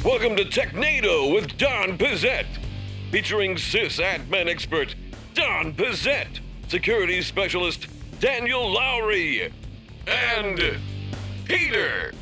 Welcome to Technado with Don Pizzette, featuring sysadmin expert Don Pizzette, security specialist Daniel Lowry, and Peter.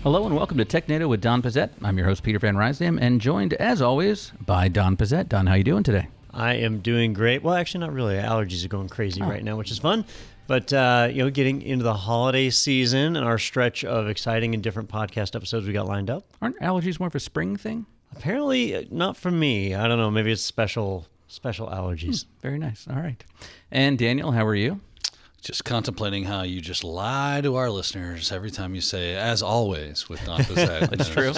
Hello and welcome to Technado with Don Pizzette. I'm your host, Peter Van Rysdam, and joined, as always, by Don Pizzette. Don, how you doing today? I am doing great. Well, actually, not really. Allergies are going crazy right now, which is fun. But, getting into the holiday season and our stretch of exciting and different podcast episodes we got lined up. Aren't allergies more of a spring thing? Apparently, not for me. I don't know. Maybe it's special allergies. Very nice. All right. And Daniel, how are you? Just contemplating how you just lie to our listeners every time you say, as always, with Don Pizzette. That's true.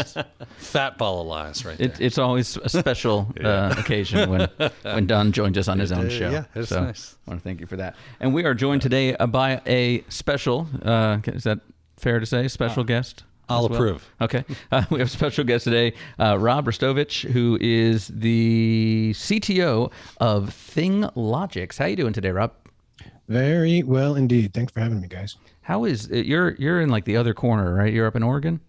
Fat ball of lies right there. It's always a special occasion when Don joins us on his own show. Yeah, it's nice. I want to thank you for that. And we are joined today by a special, is that fair to say, special guest? I'll approve. Okay. We have a special guest today, Rob Rastovich, who is the CTO of ThingLogix. How you doing today, Rob? Very well indeed. Thanks for having me, guys. How is it? You're in like the other corner, right? You're up in Oregon?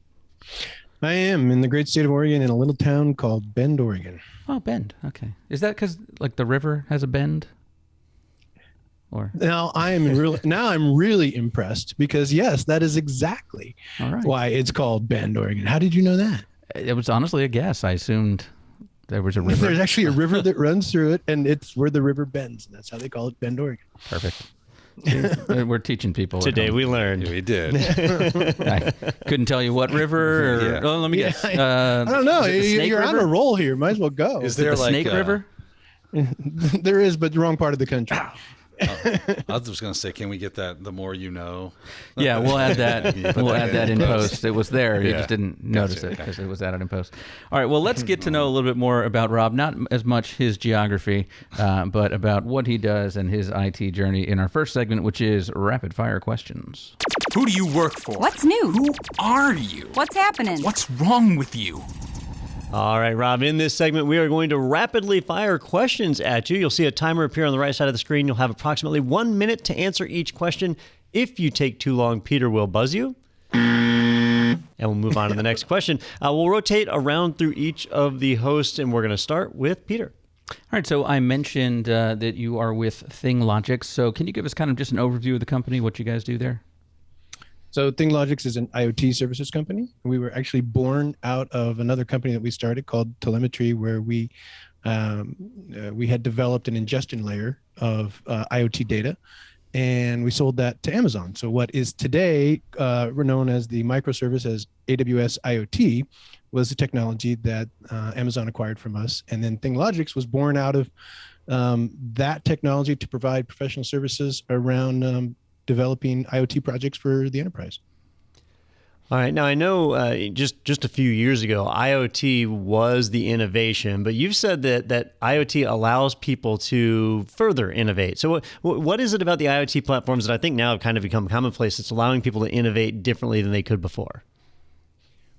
I am in the great state of Oregon in a little town called Bend, Oregon. Oh, Bend. Okay. Is that because like the river has a bend? Or Now I'm really impressed because yes, that is exactly why it's called Bend, Oregon. How did you know that? It was honestly a guess. I assumed there was a river. There's actually a river that runs through it, and it's where the river bends, and that's how they call it Bend, Oregon. Perfect. We're teaching people. Today we learned. We did. I couldn't tell you what river. Or, let me guess. I don't know. You're on a roll here. Might as well go. Is there the like Snake River? There is, but the wrong part of the country. I was just going to say, can we get that? The more you know. Yeah, we'll add that. We'll add that in post. It was there. You just didn't notice it Okay. because it was added in post. All right. Well, let's get to know a little bit more about Rob. Not as much his geography, but about what he does and his IT journey in our first segment, which is rapid fire questions. Who do you work for? What's new? Who are you? What's happening? What's wrong with you? All right, Rob, in this segment, we are going to rapidly fire questions at you. You'll see a timer appear on the right side of the screen. You'll have approximately 1 minute to answer each question. If you take too long, Peter will buzz you. And we'll move on to the next question. We'll rotate around through each of the hosts, and we're going to start with Peter. All right. So I mentioned that you are with ThingLogix. So can you give us kind of just an overview of the company, what you guys do there? So ThingLogix is an IoT services company. We were actually born out of another company that we started called Telemetry, where we had developed an ingestion layer of IoT data, and we sold that to Amazon. So what is today known as the microservice as AWS IoT was the technology that Amazon acquired from us. And then ThingLogix was born out of that technology to provide professional services around developing IoT projects for the enterprise. All right. Now, I know just a few years ago, IoT was the innovation, but you've said that IoT allows people to further innovate. So what is it about the IoT platforms that I think now have kind of become commonplace that's allowing people to innovate differently than they could before?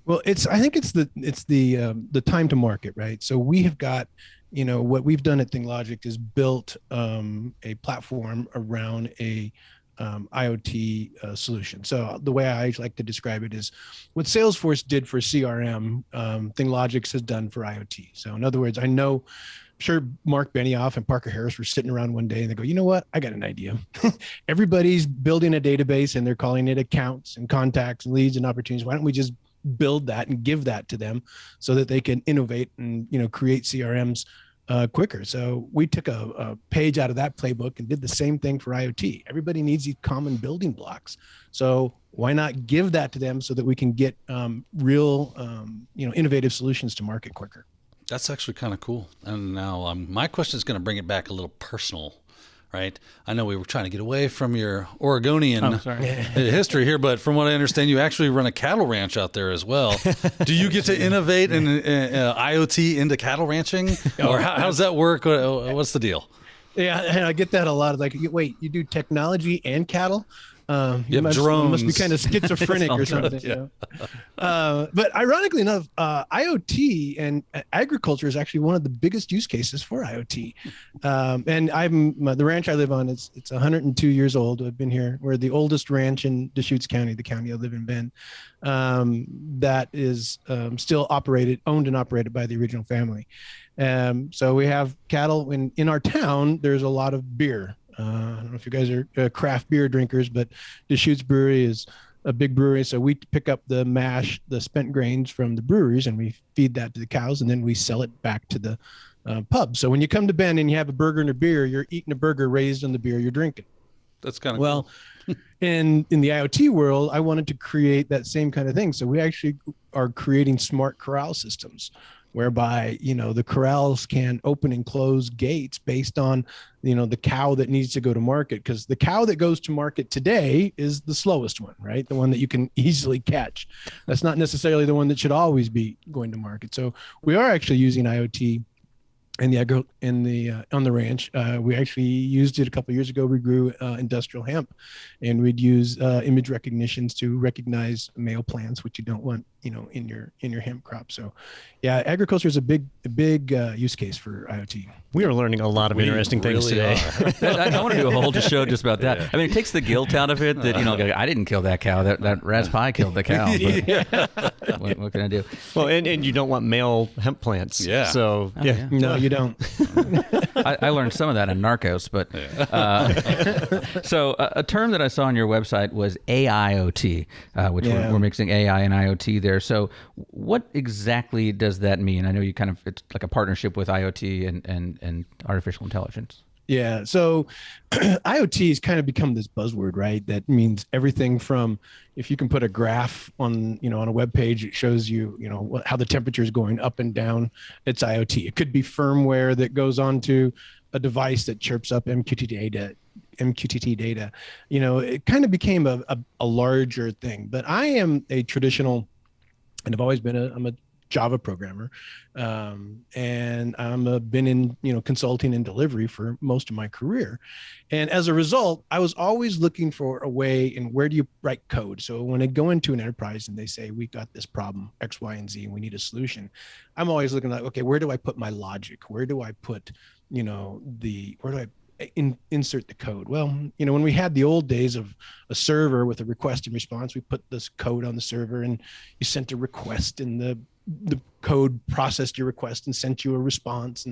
Well, I think it's the time to market, right? So we have got, what we've done at ThingLogix is built a platform around a IoT solution. So the way I like to describe it is what Salesforce did for CRM, ThingLogix has done for IoT. So in other words, I'm sure Mark Benioff and Parker Harris were sitting around one day and they go, you know what? I got an idea. Everybody's building a database and they're calling it accounts and contacts and leads and opportunities. Why don't we just build that and give that to them so that they can innovate and, create CRMs quicker. So we took a page out of that playbook and did the same thing for IoT. Everybody needs these common building blocks. So why not give that to them so that we can get real, innovative solutions to market quicker? That's actually kind of cool. And now my question is going to bring it back a little personal, right? I know we were trying to get away from your Oregonian history here, but from what I understand, you actually run a cattle ranch out there as well. Do you get to innovate in IoT into cattle ranching? Or how does that work? What's the deal? Yeah, and I get that a lot. Like, wait, you do technology and cattle? You have drones. must be kind of schizophrenic or something. Yeah. But ironically enough, IoT and agriculture is actually one of the biggest use cases for IoT. And the ranch I live on, it's 102 years old. I've been here. We're the oldest ranch in Deschutes County, the county I live in, Bend, that is still owned and operated by the original family. So we have cattle in our town. There's a lot of beer. I don't know if you guys are craft beer drinkers, but Deschutes Brewery is a big brewery. So we pick up the mash, the spent grains from the breweries, and we feed that to the cows, and then we sell it back to the pub. So when you come to Bend and you have a burger and a beer, you're eating a burger raised on the beer you're drinking. That's kind of well. Cool. in the IoT world, I wanted to create that same kind of thing. So we actually are creating smart corral systems, whereby, the corrals can open and close gates based on, the cow that needs to go to market. Because the cow that goes to market today is the slowest one, right? The one that you can easily catch. That's not necessarily the one that should always be going to market. So we are actually using IoT on the ranch. We actually used it a couple of years ago. We grew industrial hemp, and we'd use image recognitions to recognize male plants, which you don't want, in your hemp crop. So, yeah, agriculture is a big use case for IoT. We are learning a lot of interesting things today. I want to do a whole show just about that. Yeah. I mean, it takes the guilt out of it that, I didn't kill that cow. That Raspberry killed the cow. But what can I do? Well, and you don't want male hemp plants. Yeah. So, yeah. No, you don't. I learned some of that in Narcos, but so a term that I saw on your website was AIoT, which we're mixing AI and IoT there. So what exactly does that mean? I know it's like a partnership with IoT and artificial intelligence. Yeah. So IoT has kind of become this buzzword, right? That means everything from, if you can put a graph on a web page, it shows you, how the temperature is going up and down. It's IoT. It could be firmware that goes onto a device that chirps up MQTT data. It kind of became a larger thing. But I am a traditional, and I've always been I'm a Java programmer, and I've been in consulting and delivery for most of my career, and as a result, I was always looking for a way and where do you write code. So when I go into an enterprise and they say we got this problem X, Y, and Z, and we need a solution, I'm always looking like, okay, where do I put my logic? Where do I put where do I insert the code? Well, when we had the old days of a server with a request and response, we put this code on the server and you sent a request and the code processed your request and sent you a response.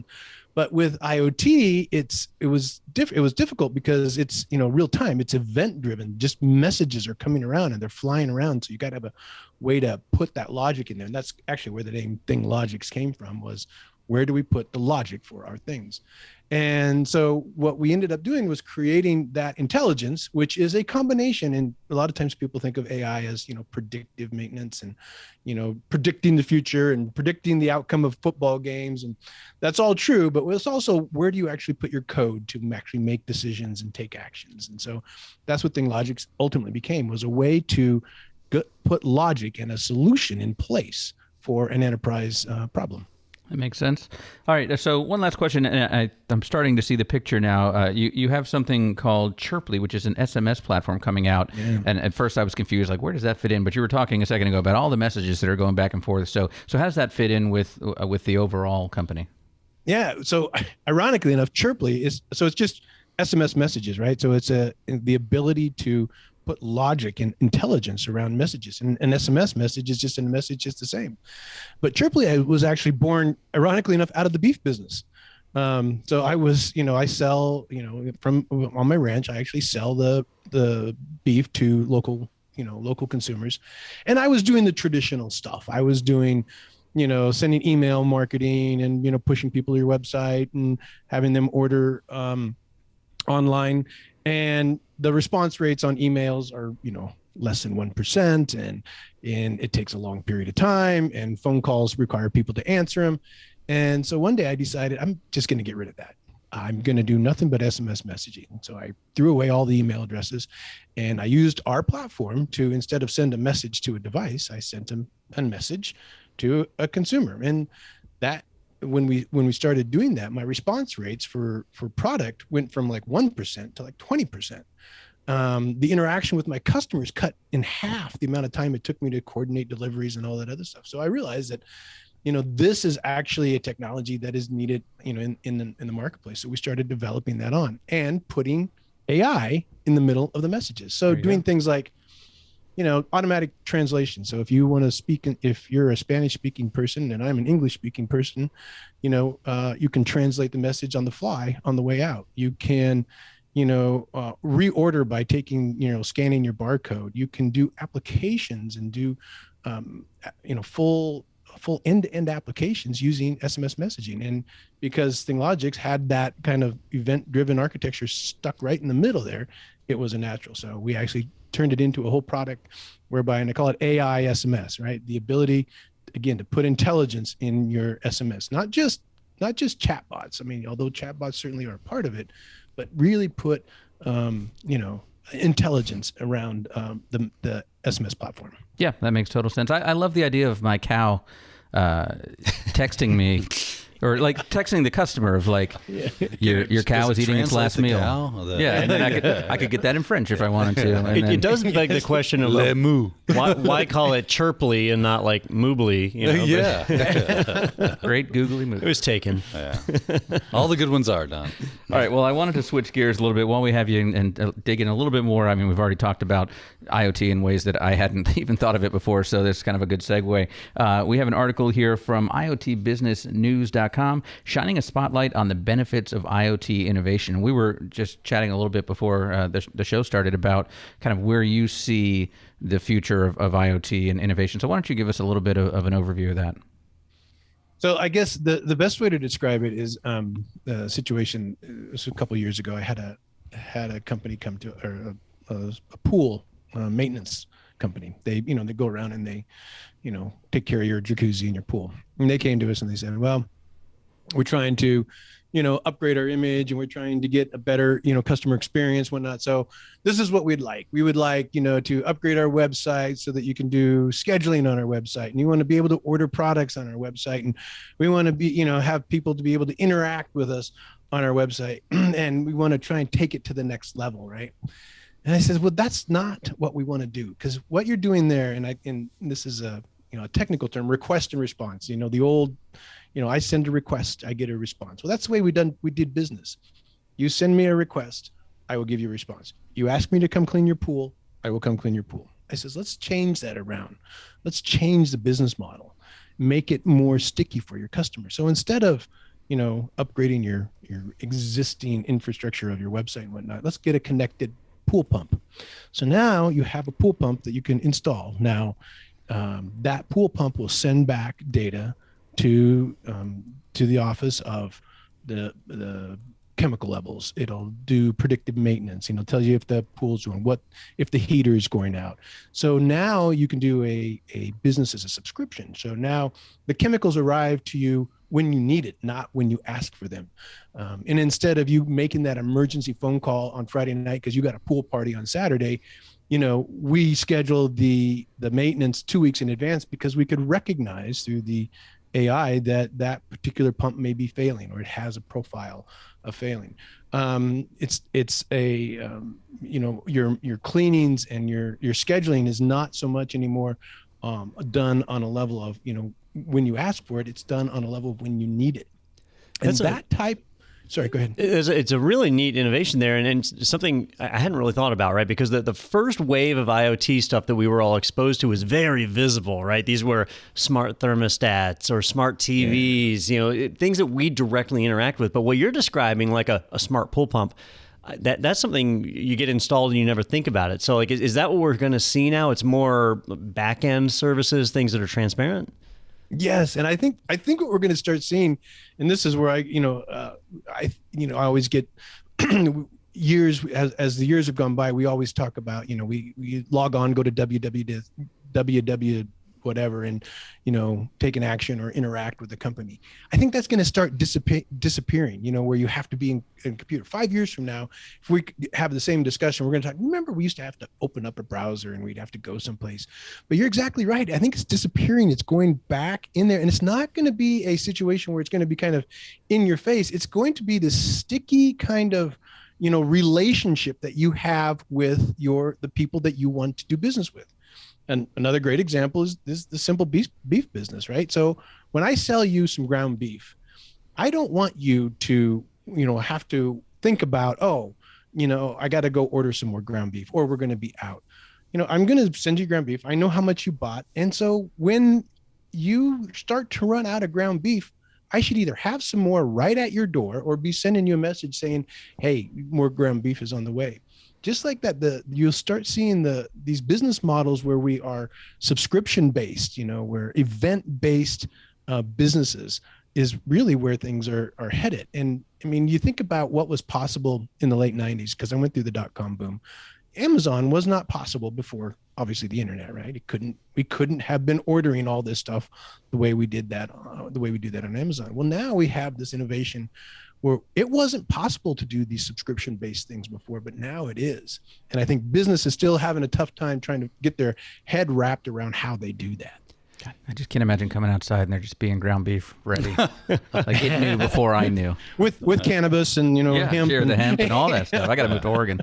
But with IoT, it was difficult because it's real time. It's event driven. Just messages are coming around and they're flying around. So you got to have a way to put that logic in there. And that's actually where the name ThingLogix came from, was where do we put the logic for our things? And so what we ended up doing was creating that intelligence, which is a combination. And a lot of times people think of AI as, predictive maintenance and, predicting the future and predicting the outcome of football games. And that's all true, but it's also, where do you actually put your code to actually make decisions and take actions? And so that's what ThingLogix ultimately became, was a way to put logic and a solution in place for an enterprise problem. That makes sense. All right. So one last question, and I'm starting to see the picture now. You have something called Chirply, which is an SMS platform coming out. Yeah. And at first I was confused, like, where does that fit in? But you were talking a second ago about all the messages that are going back and forth. So how does that fit in with the overall company? Yeah. So ironically enough, Chirply it's just SMS messages, right? So it's the ability to put logic and intelligence around messages. And an SMS message is just a message, it's the same. But Chirply was actually born, ironically enough, out of the beef business. So I sell, from on my ranch, I actually sell the beef to local consumers. And I was doing the traditional stuff. I was doing, sending email marketing and, pushing people to your website and having them order online. And the response rates on emails are, less than 1%, and it takes a long period of time, and phone calls require people to answer them. And so one day I decided I'm just going to get rid of that. I'm going to do nothing but SMS messaging. So I threw away all the email addresses, and I used our platform to, instead of send a message to a device, I sent a message to a consumer. And that, when we started doing that, my response rates for product went from like 1% to like 20%. the interaction with my customers cut in half the amount of time it took me to coordinate deliveries and all that other stuff. So I realized that, this is actually a technology that is needed, in the marketplace. So we started developing that on and putting AI in the middle of the messages. So doing things like, automatic translation. So if you want to speak, if you're a Spanish speaking person and I'm an English speaking person, you can translate the message on the fly on the way out. You can, reorder by taking, scanning your barcode. You can do applications and do, full end-to-end applications using SMS messaging. And because ThingLogix had that kind of event-driven architecture stuck right in the middle there, it was a natural. So we actually turned it into a whole product whereby, and I call it AI SMS, right? The ability, again, to put intelligence in your SMS, not just chatbots. I mean, although chatbots certainly are a part of it, but really put, intelligence around the SMS platform. Yeah, that makes total sense. I love the idea of my cow texting me, or like texting the customer of like, your cow is eating its last meal. Yeah, and then I could get that in French if I wanted to. And it does beg the question of why call it chirply and not like moobly? Great googly moo. It was taken. Yeah. All the good ones are done. All right. Well, I wanted to switch gears a little bit while we have you and dig in a little bit more. I mean, we've already talked about IoT in ways that I hadn't even thought of it before, so that's kind of a good segue. We have an article here from IoTBusinessNews.com shining a spotlight on the benefits of IoT innovation. We were just chatting a little bit before the show started about kind of where you see the future of IoT and innovation. So why don't you give us a little bit of an overview of that? So I guess the best way to describe it is the situation. A couple of years ago, I had a company come to, or a pool maintenance company. They go around and they, take care of your jacuzzi and your pool. And they came to us and they said, well, we're trying to, upgrade our image and we're trying to get a better, customer experience, whatnot. So this is what we'd like. We would like, to upgrade our website so that you can do scheduling on our website, and you want to be able to order products on our website. And we want to be, have people to be able to interact with us on our website. And we want to try and take it to the next level. Right. And I said, well, that's not what we want to do, because what you're doing there, and this is a technical term, request and response, the old, I send a request, I get a response. Well, that's the way we did business. You send me a request, I will give you a response. You ask me to come clean your pool, I will come clean your pool. I says, let's change that around. Let's change the business model, make it more sticky for your customer. So instead of, upgrading your existing infrastructure of your website and whatnot, let's get a connected pool pump. So now you have a pool pump that you can install. Now, that pool pump will send back data to the office of the chemical levels. It'll do predictive maintenance. Tell you if the pool's doing what, if the heater is going out. So now you can do a business as a subscription. So now the chemicals arrive to you when you need it, not when you ask for them. And instead of you making that emergency phone call on Friday night because you got a pool party on Saturday, we scheduled the maintenance 2 weeks in advance because we could recognize through the AI that particular pump may be failing, or it has a profile of failing. It's a your cleanings and your scheduling is not so much anymore done on a level of when you ask for it. It's done on a level of when you need it. And sorry, go ahead. It's a really neat innovation there, and something I hadn't really thought about, right? Because the first wave of IoT stuff that we were all exposed to was very visible, right? These were smart thermostats or smart TVs, things that we directly interact with. But what you're describing, like a smart pool pump, that's something you get installed and you never think about it. So, like, is that what we're going to see now? It's more back-end services, things that are transparent? Yes, and I think what we're going to start seeing, and this is where I always get years as the years have gone by. We always talk about we log on, go to www whatever, and take an action or interact with the company. I think that's going to start disappearing. Where you have to be in a computer. 5 years from now, if we have the same discussion, we're going to talk. Remember, we used to have to open up a browser and we'd have to go someplace. But you're exactly right. I think it's disappearing. It's going back in there, and it's not going to be a situation where it's going to be kind of in your face. It's going to be this sticky kind of relationship that you have with the people that you want to do business with. And another great example is the simple beef business, right? So when I sell you some ground beef, I don't want you to, have to think about, I got to go order some more ground beef, or we're going to be out. I'm going to send you ground beef. I know how much you bought. And so when you start to run out of ground beef, I should either have some more right at your door or be sending you a message saying, hey, more ground beef is on the way. Just like that, you'll start seeing these business models where we are subscription based, where event based businesses is really where things are headed. And I mean, you think about what was possible in the late 90s, because I went through the .com boom. Amazon was not possible before, obviously, the internet, right? We couldn't have been ordering all this stuff the way we did that, the way we do that on Amazon. Well, now we have this innovation where it wasn't possible to do these subscription-based things before, but now it is. And I think business is still having a tough time trying to get their head wrapped around how they do that. God, I just can't imagine coming outside and there just being ground beef ready. Like it knew before I knew. With cannabis and, hemp. Sure, the hemp and all that stuff. I got to move to Oregon.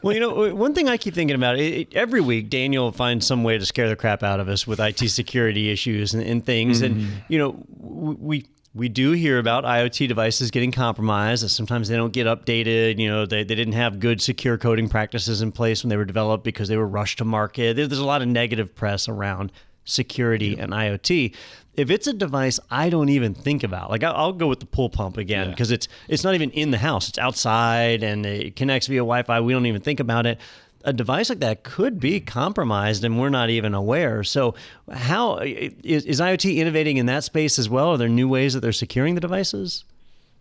Well, one thing I keep thinking about, every week Daniel finds some way to scare the crap out of us with IT security issues and things. Mm-hmm. And, we do hear about IoT devices getting compromised, and sometimes they don't get updated. They didn't have good secure coding practices in place when they were developed because they were rushed to market. There's a lot of negative press around security and IoT. If it's a device I don't even think about, like I'll go with the pool pump again, because it's not even in the house. It's outside and it connects via Wi-Fi. We don't even think about it. A device like that could be compromised and we're not even aware. So how is IoT innovating in that space as well? Are there new ways that they're securing the devices?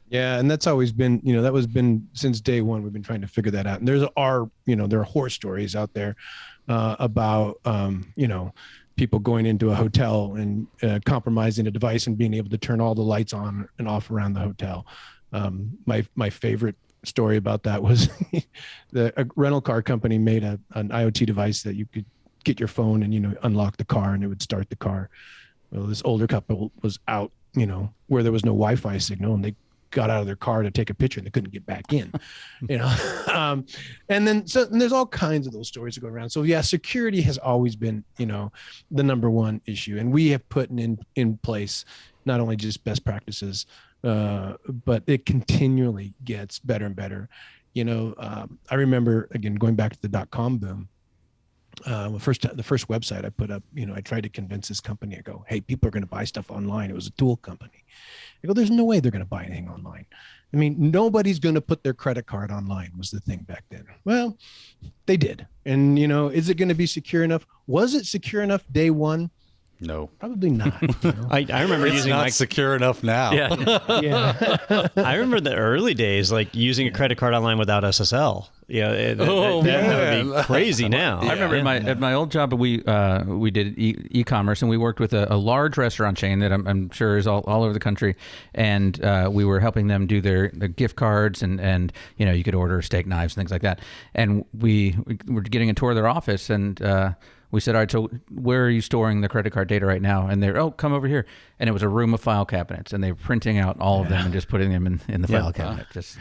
Yeah, and that's always been, that was been since day one. We've been trying to figure that out. And there are horror stories out there about, people going into a hotel and compromising a device and being able to turn all the lights on and off around the hotel. My favorite story about that was a rental car company made an IoT device that you could get your phone and, unlock the car and it would start the car. Well, this older couple was out, where there was no Wi-Fi signal, and they got out of their car to take a picture and they couldn't get back in, and there's all kinds of those stories that go around. So yeah, security has always been, the number one issue. And we have put in place not only just best practices, but it continually gets better and better. I remember, again, going back to the .com boom, the first website I put up, I tried to convince this company. I go, hey, people are going to buy stuff online. It was a tool company. I go, there's no way they're going to buy anything online. I mean, nobody's going to put their credit card online was the thing back then. Well, they did. And, is it going to be secure enough? Was it secure enough day one? No, probably not. I remember it's using not secure enough now. Yeah. I remember the early days, like using a credit card online without SSL. That would be crazy now. I remember at my old job, we did e-commerce, and we worked with a large restaurant chain that I'm sure is all over the country, and we were helping them do their gift cards, and you could order steak knives and things like that. And we were getting a tour of their office, and we said, all right, so where are you storing the credit card data right now? And they're, come over here. And it was a room of file cabinets, and they were printing out all of them and just putting them in the file cabinet. Just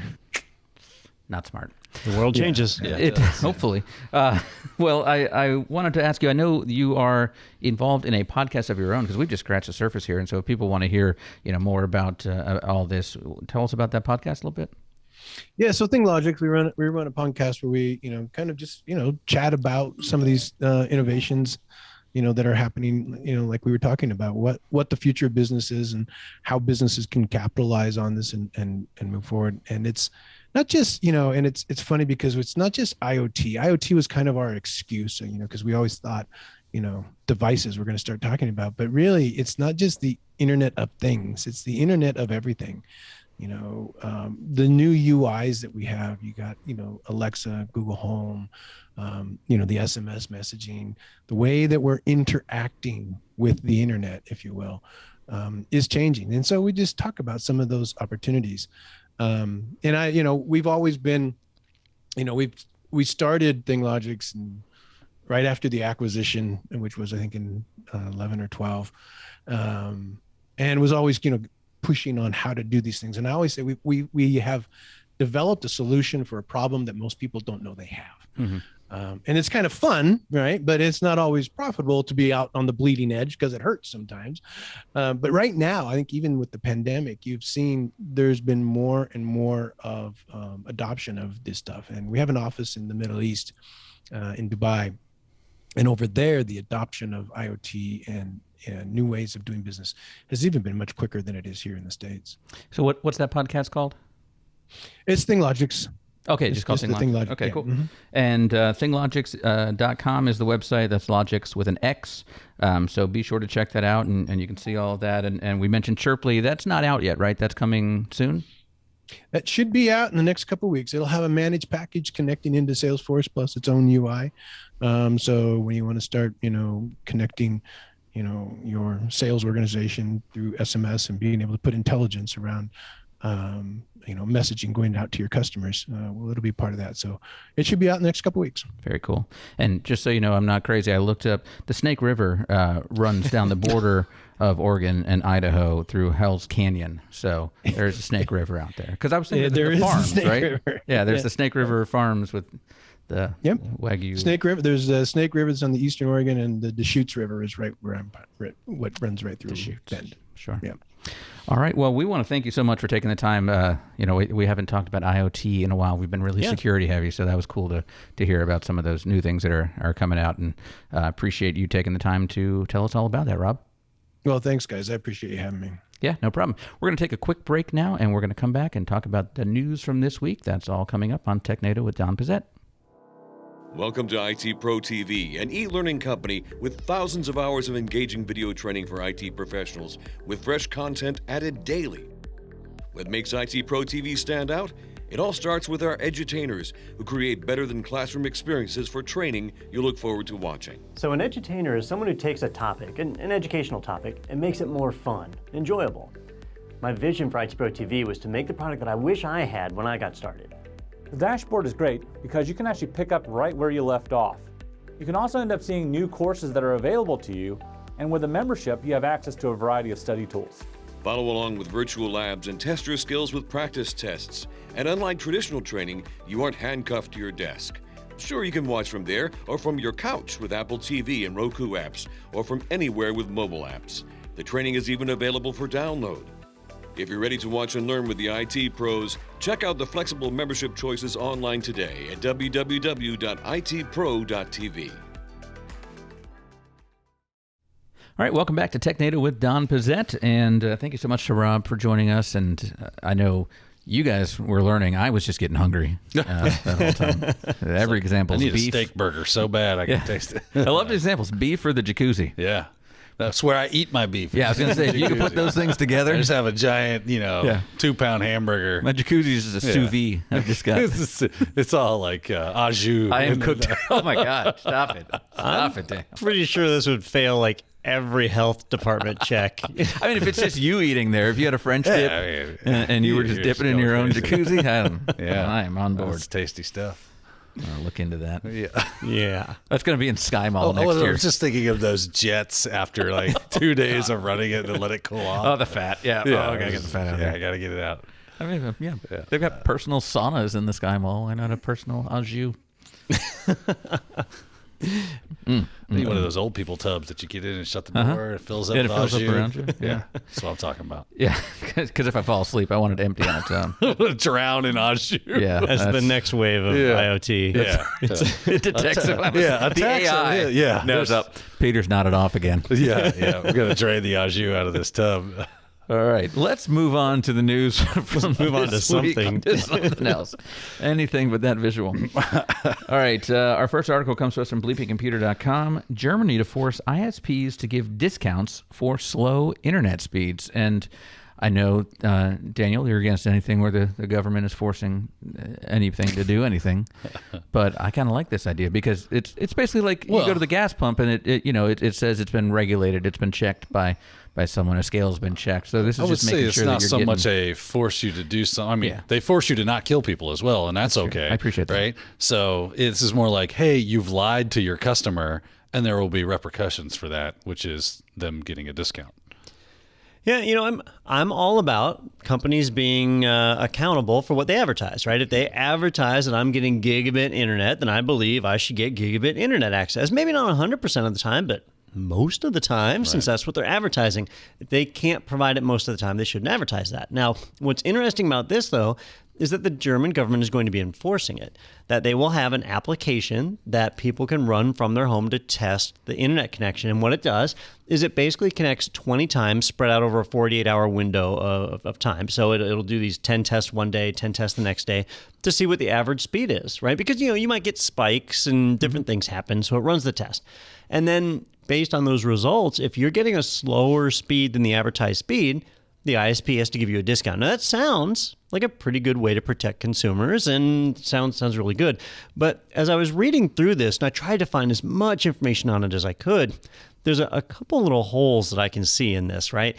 not smart. The world changes. Yeah, hopefully. Well, I wanted to ask you, I know you are involved in a podcast of your own, because we've just scratched the surface here. And so if people want to hear more about all this, tell us about that podcast a little bit. Yeah, so ThingLogix, we run a podcast where we, kind of just, chat about some of these innovations, that are happening, like we were talking about, what the future of business is and how businesses can capitalize on this and move forward. And it's not just, and it's funny because it's not just IoT. IoT was kind of our excuse, because we always thought, devices we're going to start talking about, but really it's not just the Internet of Things, it's the Internet of everything. The new UIs that we have, you got, Alexa, Google Home, the SMS messaging, the way that we're interacting with the internet, if you will, is changing. And so we just talk about some of those opportunities. And we've always been, we started ThingLogix right after the acquisition, which was, I think, in 11 or 12, and was always, pushing on how to do these things. And I always say we have developed a solution for a problem that most people don't know they have. And it's kind of fun, right? But it's not always profitable to be out on the bleeding edge because it hurts sometimes. But right now, I think even with the pandemic, you've seen there's been more and more of adoption of this stuff. And we have an office in the Middle East, in Dubai. And over there, the adoption of IoT and new ways of doing business has even been much quicker than it is here in the States. So what's that podcast called? It's ThingLogix's. Okay, just called ThingLogix. Okay, cool. And ThingLogix.com is the website. That's Logix with an X. So be sure to check that out, and you can see all of that. And we mentioned Chirply. That's not out yet, right? That's coming soon? That should be out in the next couple of weeks. It'll have a managed package connecting into Salesforce plus its own UI. So when you want to start, connecting, your sales organization through SMS and being able to put intelligence around messaging going out to your customers. It'll be part of that. So it should be out in the next couple of weeks. Very cool. And just so you know, I'm not crazy. I looked up the Snake River runs down the border of Oregon and Idaho through Hell's Canyon. So there's a Snake River out there. Because I was thinking there the is a farms, Snake right? River. Yeah, there's the Snake River farms with the Wagyu. Snake River. There's Snake River that's on the eastern Oregon, and the Deschutes River is right where what runs right through Deschutes. Bend. Sure. Yeah. All right. Well, we want to thank you so much for taking the time. We haven't talked about IoT in a while. We've been really security heavy, so that was cool to hear about some of those new things that are coming out, and appreciate you taking the time to tell us all about that, Rob. Well, thanks, guys. I appreciate you having me. Yeah, no problem. We're going to take a quick break now, and we're going to come back and talk about the news from this week. That's all coming up on Technado with Don Pizzette. Welcome to IT Pro TV, an e-learning company with thousands of hours of engaging video training for IT professionals, with fresh content added daily. What makes IT Pro TV stand out? It all starts with our edutainers, who create better than classroom experiences for training you look forward to watching. So an edutainer is someone who takes a topic, an educational topic, and makes it more fun, enjoyable. My vision for IT Pro TV was to make the product that I wish I had when I got started. The dashboard is great because you can actually pick up right where you left off. You can also end up seeing new courses that are available to you, and with a membership, you have access to a variety of study tools. Follow along with virtual labs and test your skills with practice tests. And unlike traditional training, you aren't handcuffed to your desk. Sure, you can watch from there or from your couch with Apple TV and Roku apps, or from anywhere with mobile apps. The training is even available for download. If you're ready to watch and learn with the IT pros, check out the flexible membership choices online today at www.itpro.tv. All right, welcome back to Technado with Don Pizzette, and thank you so much to Rob for joining us. And I know you guys were learning. I was just getting hungry that whole time. Every example is beef. I need a steak burger so bad I can taste it. I love the examples. Beef or the jacuzzi. Yeah. That's where I eat my beef. Yeah, I was going to say, if you can put those things together. I just have a giant, 2-pound hamburger. My jacuzzi is a sous vide. I've just got. It's all like au jus. I am cooked. Oh my God! Stop it! Stop it, Dan. Pretty sure this would fail like every health department check. I mean, if it's just you eating there, if you had a French dip and you were just dipping in your own jacuzzi, I am on board. That's tasty stuff. I'll look into that. Yeah. That's going to be in Sky Mall next year. I was just thinking of those jets after like 2 days of running it and let it cool off. Oh, the fat. Yeah. Yeah. I got to get the fat out of there. there. I got to get it out. I mean, yeah. They've got personal saunas in the Sky Mall. Why not a personal au jus? I need one of those old people tubs that you get in and shut the door. It fills up with au jus. Around you. Yeah. That's what I'm talking about. Yeah, because if I fall asleep, I want it empty on its own. Drown in au jus. Yeah, that's the next wave of IoT. Yeah. It detects if I'm the AI knows up. Peter's nodded off again. Yeah. We're going to drain the au jus out of this tub. All right, let's move on to the news. Let's move on to something. Something else. Anything but that visual. All right, our first article comes to us from bleepingcomputer.com. Germany to force ISPs to give discounts for slow internet speeds. And I know, Daniel, you're against anything where the government is forcing anything to do anything, but I kind of like this idea because it's basically like you go to the gas pump and it says it's been regulated, it's been checked by someone, a scale's been checked. So this is just making sure that you're it's not so much a force you to do something. I mean, they force you to not kill people as well, and that's okay. I appreciate that. Right? So this is more like, hey, you've lied to your customer, and there will be repercussions for that, which is them getting a discount. Yeah, I'm all about companies being accountable for what they advertise, right? If they advertise that I'm getting gigabit internet, then I believe I should get gigabit internet access. Maybe not 100% of the time, but most of the time, since that's what they're advertising. If they can't provide it most of the time, they shouldn't advertise that. Now, what's interesting about this, though, is that the German government is going to be enforcing it, that they will have an application that people can run from their home to test the internet connection. And what it does is it basically connects 20 times spread out over a 48-hour window of time. So it'll do these 10 tests one day, 10 tests the next day to see what the average speed is, right? Because, you might get spikes and different things happen. So it runs the test. And then based on those results, if you're getting a slower speed than the advertised speed, the ISP has to give you a discount. Now, that sounds like a pretty good way to protect consumers and sounds really good. But as I was reading through this, and I tried to find as much information on it as I could, there's a couple little holes that I can see in this, right?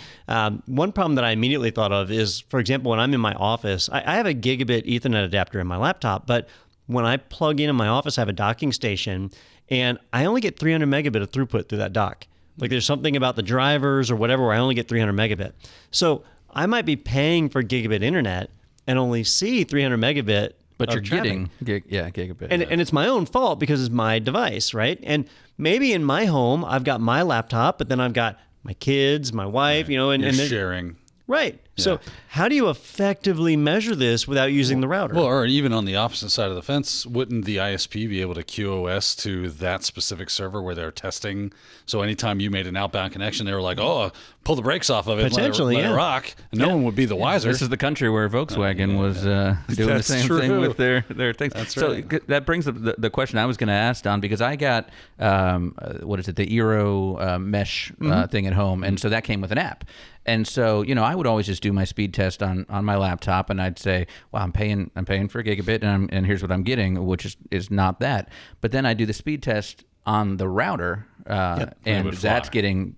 One problem that I immediately thought of is, for example, when I'm in my office, I have a gigabit Ethernet adapter in my laptop, but when I plug in my office, I have a docking station, and I only get 300 megabit of throughput through that dock. Like there's something about the drivers or whatever where I only get 300 megabit. So I might be paying for gigabit internet and only see 300 megabit. But you're traffic. getting gigabit. And it's my own fault because it's my device, right? And maybe in my home, I've got my laptop, but then I've got my kids, my wife, and You're and sharing. Right. So how do you effectively measure this without using the router? Well, or even on the opposite side of the fence, wouldn't the ISP be able to QoS to that specific server where they're testing? So anytime you made an outbound connection, they were like, oh, pull the brakes off of it, Potentially, let it rock. And no one would be the wiser. This is the country where Volkswagen was doing the That's same true. thing with their things. That's So right. that brings up the question I was going to ask, Don, because I got, the Eero mesh thing at home, and so that came with an app. And so, I would always just do my speed test on my laptop, and I'd say, "Wow, I'm paying for a gigabit, and here's what I'm getting," which is not that. But then I do the speed test on the router, and that's getting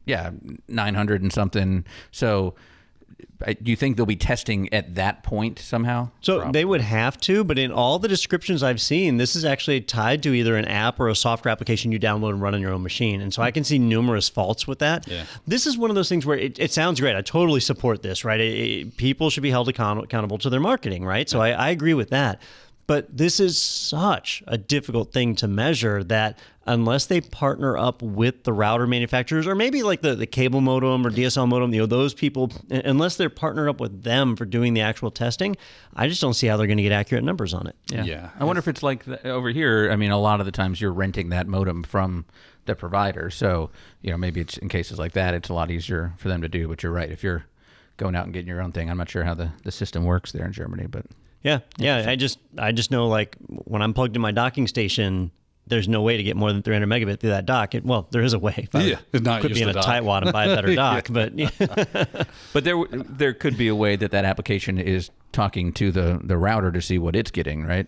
900 and something. So, do you think they'll be testing at that point somehow? So Probably. they would have to, but in all the descriptions I've seen, this is actually tied to either an app or a software application you download and run on your own machine. And so I can see numerous faults with that. Yeah. This is one of those things where it sounds great. I totally support this, right? People should be held accountable to their marketing, right? So I agree with that. But this is such a difficult thing to measure that unless they partner up with the router manufacturers, or maybe like the cable modem or DSL modem, those people, unless they're partnered up with them for doing the actual testing, I just don't see how they're going to get accurate numbers on it. Yeah. I wonder if it's like over here. I mean, a lot of the times you're renting that modem from the provider. So, maybe it's in cases like that, it's a lot easier for them to do. But you're right. If you're going out and getting your own thing, I'm not sure how the system works there in Germany, but... Yeah. I just know, like, when I'm plugged in my docking station, there's no way to get more than 300 megabit through that dock. Well, there is a way. Not could use be in the a dock. tightwad and buy a better dock, but But there could be a way that application is talking to the router to see what it's getting, right?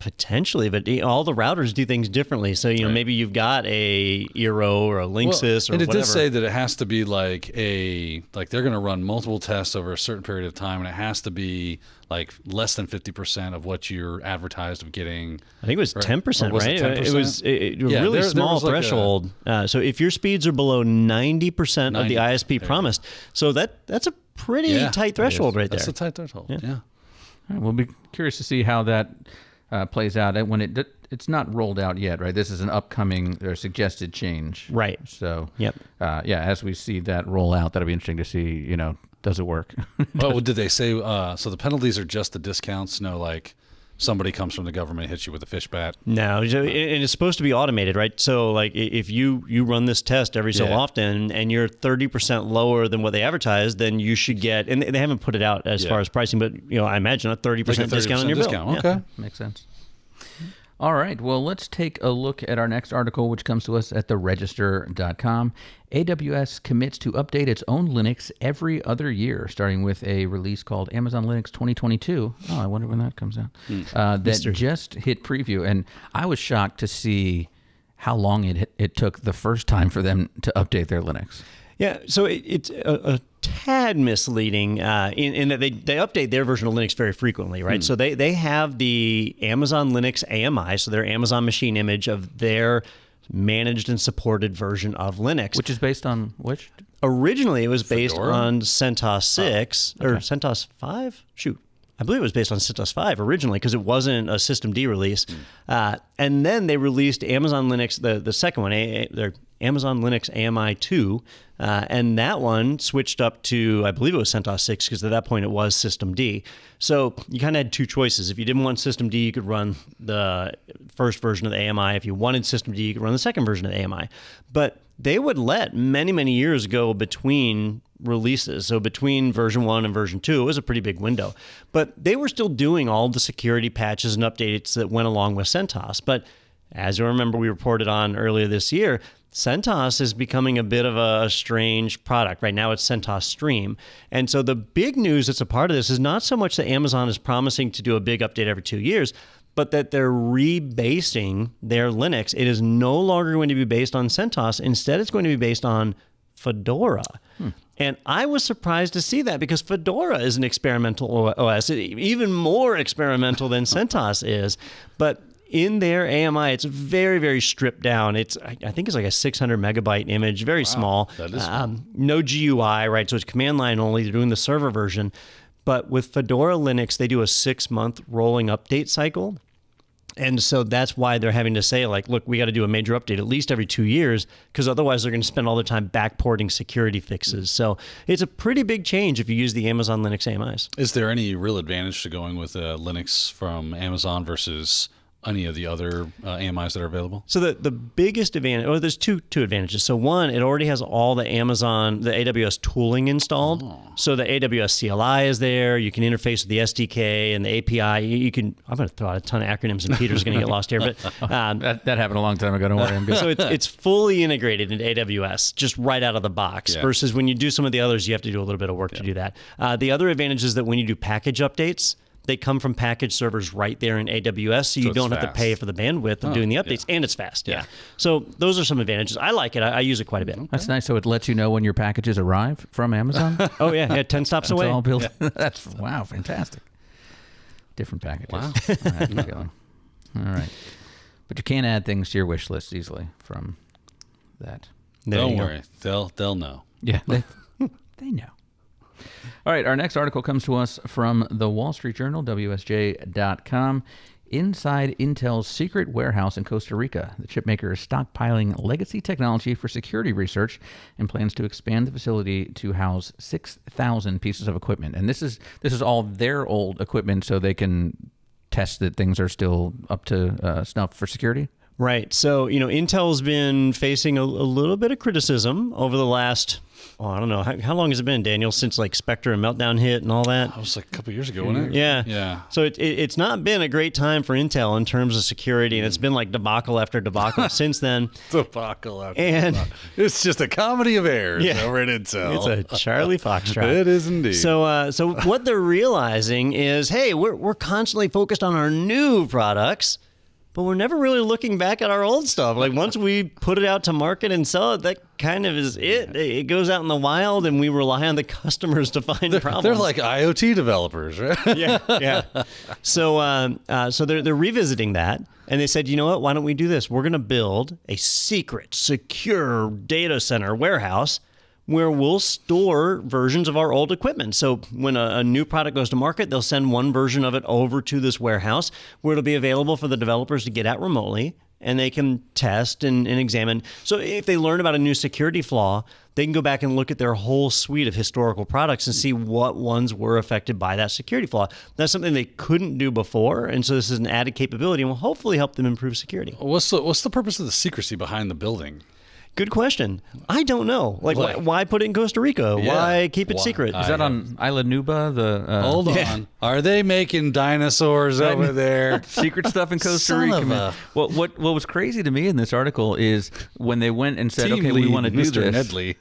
potentially. But all the routers do things differently. So maybe you've got a Eero or a Linksys or and it whatever. does say that it has to be like they're going to run multiple tests over a certain period of time, and it has to be like less than 50% of what you're advertised of getting. I think it was 10%, was right? it 10%? It was a really there small was like threshold. So if your speeds are below 90% of the ISP promised, so that's a pretty tight threshold right there. That's a tight threshold. Yeah. All right, we'll be curious to see how that plays out when it's not rolled out yet, right? This is an upcoming or suggested change, Right. So, Yep. as we see that roll out, that'll be interesting to see. Does it work? Well, did they say so? The penalties are just the discounts. No, like somebody comes from the government, hits you with a fish bat. No, and it's supposed to be automated, right? So, like, if you run this test every so often and you're 30% lower than what they advertise, then you should get. And they haven't put it out as far as pricing, but I imagine a 30% discount on your bill. Okay, Yeah. Makes sense. All right. Well, let's take a look at our next article, which comes to us at theregister.com. AWS commits to update its own Linux every other year, starting with a release called Amazon Linux 2022. Oh, I wonder when that comes out. That just hit preview. And I was shocked to see how long it took the first time for them to update their Linux. Yeah, so it's a tad misleading in that they update their version of Linux very frequently, right? So they have the Amazon Linux AMI, so their Amazon machine image of their managed and supported version of Linux. Which is based on which? Originally, it was based Fedora? on CentOS 6 or CentOS 5. Shoot. I believe it was based on CentOS 5 originally because it wasn't a systemd release. And then they released Amazon Linux, the second one, their Amazon Linux AMI 2. And that one switched up to, I believe it was CentOS 6 because at that point it was systemd. So you kind of had two choices. If you didn't want systemd, you could run the first version of the AMI. If you wanted systemd, you could run the second version of the AMI. But they would let many, many years go between releases. So between version 1 and version 2, it was a pretty big window. But they were still doing all the security patches and updates that went along with CentOS. But as you remember, we reported on earlier this year, CentOS is becoming a bit of a strange product. Right now it's CentOS Stream. And so the big news that's a part of this is not so much that Amazon is promising to do a big update every 2 years, but that they're rebasing their Linux. It is no longer going to be based on CentOS. Instead, it's going to be based on Fedora. And I was surprised to see that because Fedora is an experimental OS, even more experimental than CentOS is. But in their AMI, it's very, very stripped down. I think it's like a 600 megabyte image, very small. That is small. No GUI, right? So it's command line only. They're doing the server version. But with Fedora Linux, they do a 6-month rolling update cycle. And so that's why they're having to say, like, look, we got to do a major update at least every 2 years because otherwise they're going to spend all their time backporting security fixes. So it's a pretty big change if you use the Amazon Linux AMIs. Is there any real advantage to going with Linux from Amazon versus any of the other AMIs that are available? So the biggest advantage, there's two advantages. So one, it already has all the AWS tooling installed. So the AWS CLI is there. You can interface with the SDK and the API. I'm going to throw out a ton of acronyms and Peter's going to get lost here. But That happened a long time ago. Don't worry, I'm good. So it's fully integrated into AWS just right out of the box versus when you do some of the others, you have to do a little bit of work to do that. The other advantage is that when you do package updates, they come from package servers right there in AWS, so you don't have to pay for the bandwidth of doing the updates, and it's fast. Yeah. So those are some advantages. I like it. I use it quite a bit. That's nice. So it lets you know when your packages arrive from Amazon? Oh, yeah. 10 stops away. It's all built. That's, wow, fantastic. Different packages. Wow. All right, keep going. All right. But you can't add things to your wish list easily from that. Don't worry. They'll know. Yeah, they know. All right, our next article comes to us from the Wall Street Journal, WSJ.com. Inside Intel's secret warehouse in Costa Rica, the chipmaker is stockpiling legacy technology for security research and plans to expand the facility to house 6,000 pieces of equipment. And this is all their old equipment, so they can test that things are still up to snuff for security. Right. So, Intel's been facing a little bit of criticism over the last, I don't know, how long has it been, Daniel, since like Spectre and Meltdown hit and all that? That was like a couple of years ago, wasn't it? Yeah. Yeah. So it's not been a great time for Intel in terms of security, and it's been like debacle after debacle since then. Debacle after debacle. It's just a comedy of errors over at Intel. It's a Charlie Foxtrot. It is indeed. So what they're realizing is, hey, we're constantly focused on our new products, but we're never really looking back at our old stuff. Like once we put it out to market and sell it, that kind of is it. It goes out in the wild, and we rely on the customers to find problems. They're like IoT developers, right? Yeah. So they're revisiting that, and they said, you know what? Why don't we do this? We're going to build a secret, secure data center warehouse where we'll store versions of our old equipment. So when a new product goes to market, they'll send one version of it over to this warehouse where it'll be available for the developers to get at remotely, and they can test and examine. So if they learn about a new security flaw, they can go back and look at their whole suite of historical products and see what ones were affected by that security flaw. That's something they couldn't do before, and so this is an added capability and will hopefully help them improve security. What's the purpose of the secrecy behind the building? Good question. I don't know. Why put it in Costa Rica? Yeah. Why keep it secret? Is that on Isla Nuba? Hold on. Are they making dinosaurs over there? Secret stuff in Costa Son Rica. of Man. Well, what was crazy to me in this article is when they went and said, Team okay, lead, we want to do Mr. this. Nedley.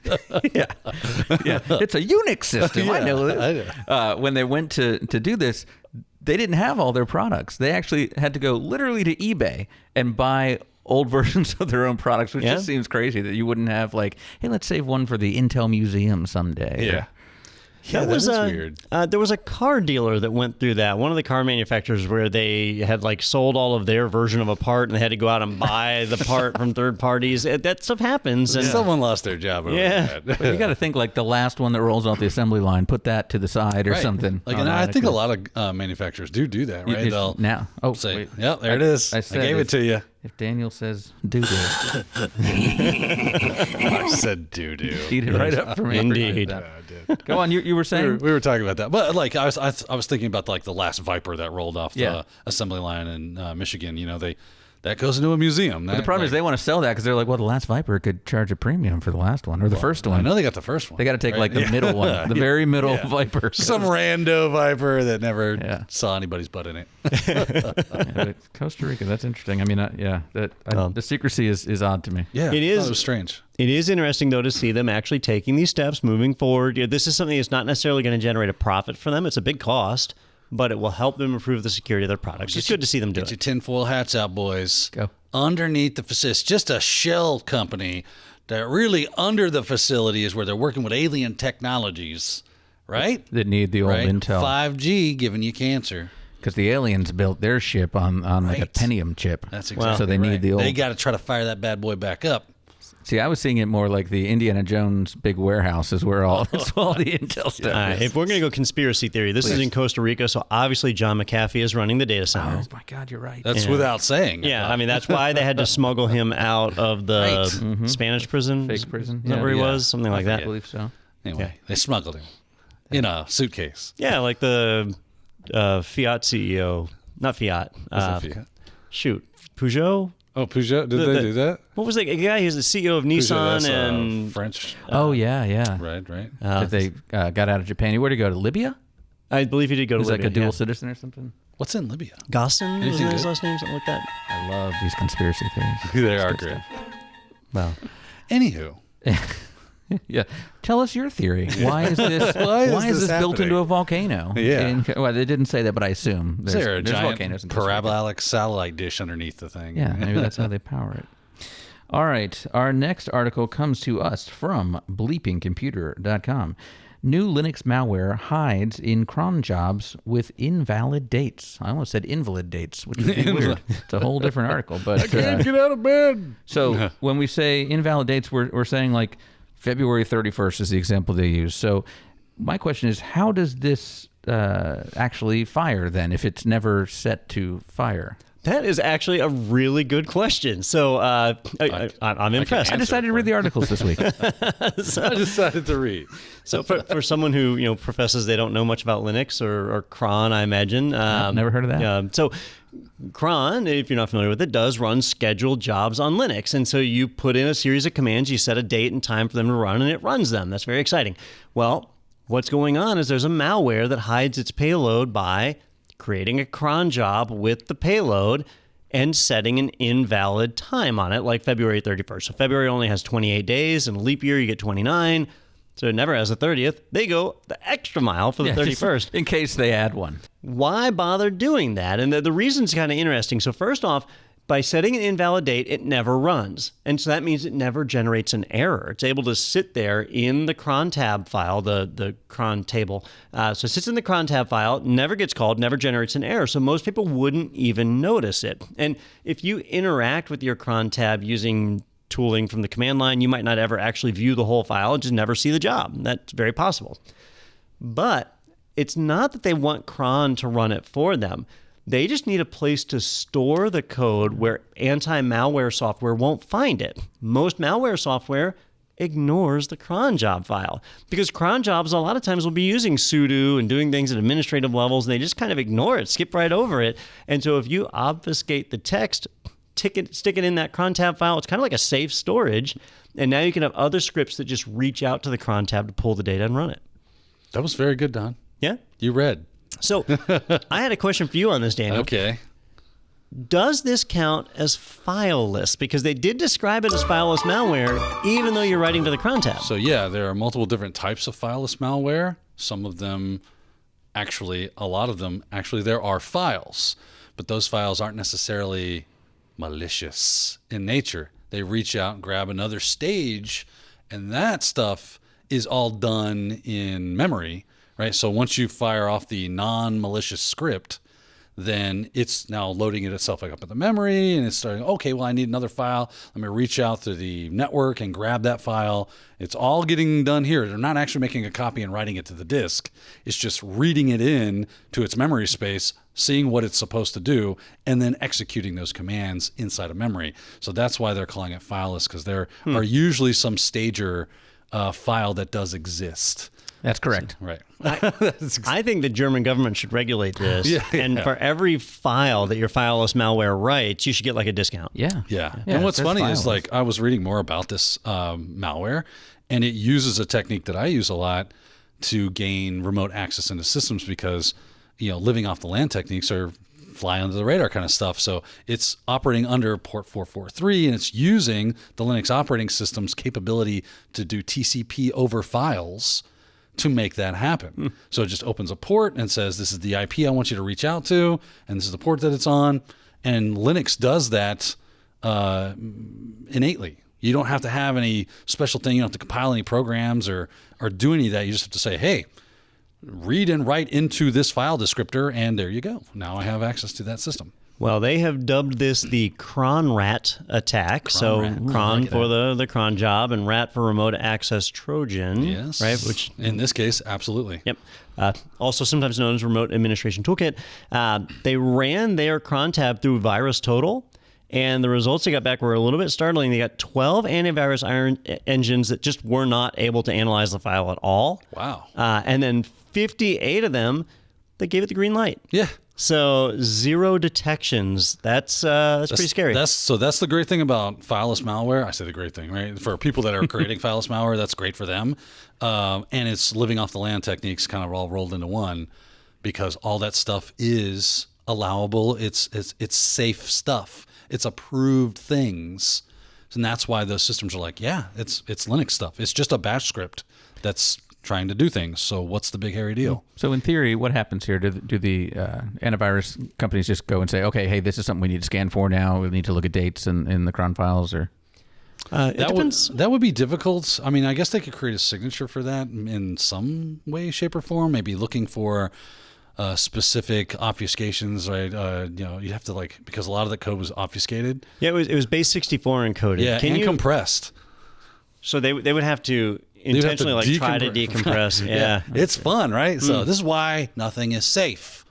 Yeah. It's a Unix system. I know that. I know. When they went to do this, they didn't have all their products. They actually had to go literally to eBay and buy old versions of their own products, which just seems crazy that you wouldn't have like, hey, let's save one for the Intel Museum someday. Yeah. That was weird. There was a car dealer that went through that. One of the car manufacturers where they had like sold all of their version of a part and they had to go out and buy the part from third parties. That stuff happens. And Someone lost their job over that. But you got to think like the last one that rolls off the assembly line, put that to the side or Right. something. Like, and I think a lot of manufacturers do that, right? They'll now. Oh, say, wait. "Yep, there it is. I said gave it to you." If Daniel says doo-doo, I said doo-doo. eat it right up for me. Indeed. I did. Go on. You were saying? We were talking about that, but like I was thinking about like the last Viper that rolled off Yeah. the assembly line in Michigan. You know, that goes into a museum. But the problem is they want to sell that because they're like, well, the last Viper could charge a premium for the last one or the first one. I know they got the first one. They got to take right? like the middle one, the very middle Yeah. Viper. Some rando Viper that never Yeah. saw anybody's butt in it. Yeah, Costa Rica. That's interesting. I mean, the secrecy is odd to me. Yeah, It is. It was strange. It is interesting, though, to see them actually taking these steps, moving forward. This is something that's not necessarily going to generate a profit for them. It's a big cost, but it will help them improve the security of their products. It's good to see them do Get your it. tinfoil hats out, boys. Go. Underneath the facility, it's just a shell company that really under the facility is where they're working with alien technologies, right? That need the old Right? intel 5G giving you cancer. because the aliens built their ship on like a Right. Pentium chip. That's exactly so they right. need the old. They got to try to fire that bad boy back up. See, I was seeing it more like the Indiana Jones big warehouse is where all it's all the intel stuff. All right, is. if we're going to go conspiracy theory, this is in Costa Rica, so obviously John McAfee is running the data center. Oh my God, you're right. That's without saying. Yeah, I mean, that's why they had to smuggle him out of the Spanish prison. Fake prison. Is that where he Yeah. was? Something like I that. believe so. Anyway, they smuggled him in a suitcase. Yeah, like the Fiat CEO. Not Fiat. Was it Fiat? Shoot. Peugeot? Oh, Peugeot? Did they do that? What was the guy? He was the CEO of Peugeot, Nissan that's, and... French. Oh yeah. Right. That they got out of Japan. Where'd he go to Libya? I believe he did go to He's Libya. like a dual yeah. citizen or something. What's in Libya? Gosson was Anything his good? last name, something like that. I love these conspiracy theories. They are great. Well, Anywho. Yeah, tell us your theory. Why is this? Why is why is this this built happening? into a volcano? Yeah. Well, they didn't say that, but I assume Is there a there's giant volcanoes in Costa Rica. parabolic satellite dish underneath the thing? Yeah, maybe that's how they power it. All right, our next article comes to us from bleepingcomputer.com. New Linux malware hides in cron jobs with invalid dates. I almost said invalid dates, which would be weird. It's a whole different article. But Can't get out of bed. so when we say invalid dates, we're saying like February 31st is the example they use. So my question is, how does this actually fire then if it's never set to fire? that is actually a really good question. So I'm impressed. I decided to read the articles this week. I decided to read. So for someone who professes they don't know much about Linux or cron, I imagine. Never heard of that. So cron, if you're not familiar with it, does run scheduled jobs on Linux. And so you put in a series of commands, you set a date and time for them to run, and it runs them. That's very exciting. Well, what's going on is there's a malware that hides its payload by creating a cron job with the payload and setting an invalid time on it, like February 31st. So February only has 28 days, and a leap year you get 29. So it never has the 30th. They go the extra mile for the 31st. In case they add one. Why bother doing that? And the reason's kind of interesting. So first off, by setting an invalid date, it never runs. And so that means it never generates an error. It's able to sit there in the cron tab file, the cron table. So it sits in the cron tab file, never gets called, never generates an error. So most people wouldn't even notice it. And if you interact with your cron tab using tooling from the command line, you might not ever actually view the whole file and just never see the job. That's very possible. But it's not that they want cron to run it for them. They just need a place to store the code where anti-malware software won't find it. Most malware software ignores the cron job file because cron jobs a lot of times will be using sudo and doing things at administrative levels, and they just kind of ignore it, skip right over it. And so if you obfuscate the text, stick it in that cron tab file, it's kind of like a safe storage, and now you can have other scripts that just reach out to the cron tab to pull the data and run it. That was very good, Don. Yeah? You read. So I had a question for you on this, Daniel. Okay. Does this count as fileless? Because they did describe it as fileless malware, even though you're writing to the cron tab. So yeah, there are multiple different types of fileless malware. Some of them, actually, a lot of them, actually, there are files. But those files aren't necessarily malicious in nature. They reach out and grab another stage, and that stuff is all done in memory. right? So once you fire off the non-malicious script, then it's now loading it itself up in the memory, and it's starting, okay, well, I need another file. Let me reach out to the network and grab that file. It's all getting done here. They're not actually making a copy and writing it to the disk. It's just reading it in to its memory space, seeing what it's supposed to do, and then executing those commands inside of memory. So that's why they're calling it fileless, because there are usually some stager file that does exist. That's correct. Right. I think the German government should regulate this. And for every file that your fileless malware writes, you should get like a discount. Yeah. And what's funny fileless. is like I was reading more about this malware, and it uses a technique that I use a lot to gain remote access into systems because, living off the land techniques are fly under the radar kind of stuff. So it's operating under port 443, and it's using the Linux operating system's capability to do TCP over files to make that happen. So it just opens a port and says, this is the IP I want you to reach out to, and this is the port that it's on. And Linux does that innately. You don't have to have any special thing. You don't have to compile any programs or do any of that. You just have to say, hey, read and write into this file descriptor, and there you go. Now I have access to that system. Well, they have dubbed this the Cron rat attack. Cron for the cron job and rat for remote access Trojan. Yes. Right. Which in this case, absolutely. Yep. Also sometimes known as Remote Administration Toolkit. They ran their cron tab through VirusTotal, and the results they got back were a little bit startling. They got 12 antivirus engines that just were not able to analyze the file at all. Wow. And then 58 of them, they gave it the green light. Yeah. So 0 detections. That's pretty scary. That's the great thing about fileless malware. I say the great thing, right? For people that are creating fileless malware, that's great for them. And it's living off the land techniques kind of all rolled into one, because all that stuff is allowable. It's safe stuff. It's approved things. And that's why those systems are like, yeah, it's Linux stuff. It's just a bash script that's trying to do things. So what's the big hairy deal? So in theory, what happens here? Do the antivirus companies just go and say, okay, hey, this is something we need to scan for now. We need to look at dates in the cron files, or? It depends. That would be difficult. I mean, I guess they could create a signature for that in some way, shape, or form. Maybe looking for specific obfuscations, right? You have to because a lot of the code was obfuscated. Yeah, it was base 64 encoded. Yeah, compressed. So they would have to intentionally try to decompress. Yeah. It's fun, right? So this is why nothing is safe.